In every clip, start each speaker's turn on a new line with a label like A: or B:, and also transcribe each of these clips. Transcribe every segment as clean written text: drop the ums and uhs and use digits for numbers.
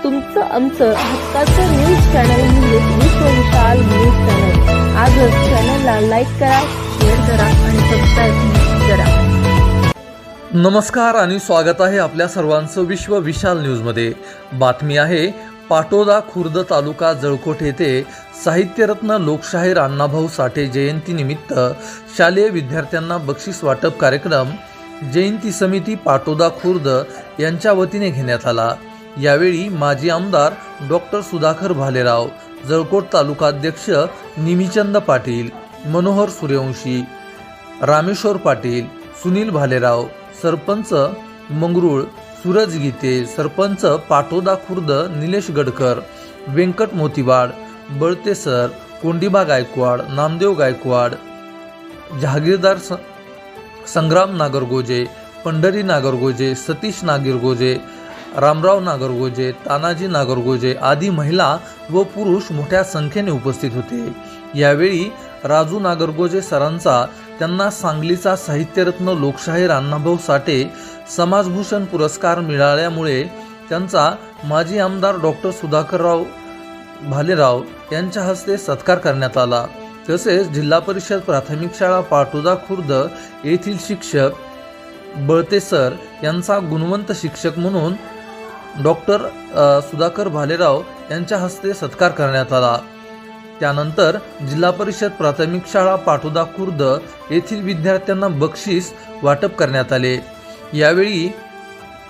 A: तुमचं आमचं हक्काचं न्यूज चॅनल म्हणजे विश्व विशाल न्यूज चॅनल. आजच चॅनलला लाईक करा, शेअर करा आणि सबस्क्राईब करा.
B: नमस्कार आणि स्वागत आहे आपल्या सर्वांचं विश्व विशाल न्यूजमध्ये. बातमी आहे पाटोदा खुर्द तालुका जळकोट येथे साहित्यरत्न लोकशाहीर अण्णाभाऊ साठे जयंतीनिमित्त शालेय विद्यार्थ्यांना बक्षीस वाटप कार्यक्रम जयंती समिती पाटोदा खुर्द यांच्या वतीने घेण्यात आला. यावेळी माजी आमदार डॉक्टर सुधाकर भालेराव, जळकोट तालुकाध्यक्ष निमिचंद पाटील, मनोहर सूर्यवंशी, रामेश्वर पाटील, सुनील भालेराव, सरपंच मंगरुळ सूरज गीते, सरपंच पाटोदा खुर्द निलेश गडकर, व्यंकट मोतीवाड, बळते सर, कोंडिबा गायकवाड, नामदेव गायकवाड, जहागीरदार संग्राम नागरगोजे, पंढरी नागरगोजे, सतीश नागरगोजे, रामराव नागरगोजे, तानाजी नागरगोजे आदी महिला व पुरुष मोठ्या संख्येने उपस्थित होते. यावेळी राजू नागरगोजे सरांचा त्यांना सांगलीचा साहित्यरत्न लोकशाहीर अण्णाभाऊ साठे समाजभूषण पुरस्कार मिळाल्यामुळे त्यांचा माजी आमदार डॉक्टर सुधाकरराव भालेराव यांच्या हस्ते सत्कार करण्यात आला. तसेच जिल्हा परिषद प्राथमिक शाळा पाटोदा खुर्द येथील शिक्षक बळते सर यांचा गुणवंत शिक्षक म्हणून डॉक्टर सुधाकर भालेराव यांच्या हस्ते सत्कार करण्यात आला. त्यानंतर जिल्हा परिषद प्राथमिक शाळा पाटोदा खुर्द येथील विद्यार्थ्यांना बक्षीस वाटप करण्यात आले. यावेळी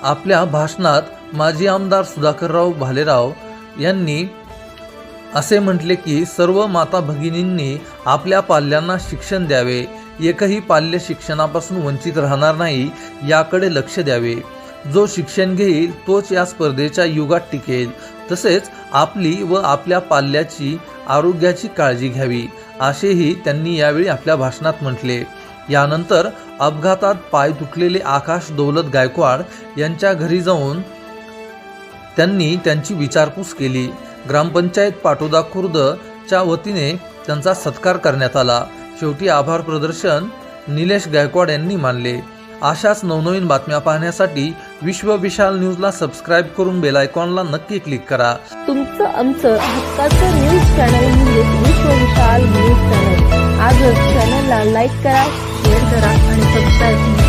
B: आपल्या भाषणात माजी आमदार सुधाकरराव भालेराव यांनी असे म्हटले की सर्व माता भगिनींनी आपल्या पाल्यांना शिक्षण द्यावे, एकही पाल्य शिक्षणापासून वंचित राहणार नाही याकडे लक्ष द्यावे. जो शिक्षण घेईल तोच या स्पर्धेच्या युगात टिकेल. तसेच आपली व आपल्या पाल्याची आरोग्याची काळजी घ्यावी असेही त्यांनी यावेळी आपल्या भाषणात म्हटले. यानंतर अपघातात पाय तुटलेले आकाश दौलत गायकवाड यांच्या घरी जाऊन त्यांनी त्यांची विचारपूस केली. ग्रामपंचायत पाटोदा खुर्दच्या वतीने त्यांचा सत्कार करण्यात आला. शेवटी आभार प्रदर्शन निलेश गायकवाड यांनी मानले. अशाच नवनवीन बातम्या पाहण्यासाठी विश्व विशाल न्यूजला सबस्क्राईब करून बेल आयकॉनला नक्की क्लिक करा.
A: तुमचं आमचं हक्काचं न्यूज चॅनल म्हणजे विश्व विशाल न्यूज चॅनल. आजच चॅनलला लाईक करा, शेअर करा आणि सबस्क्राईब करा.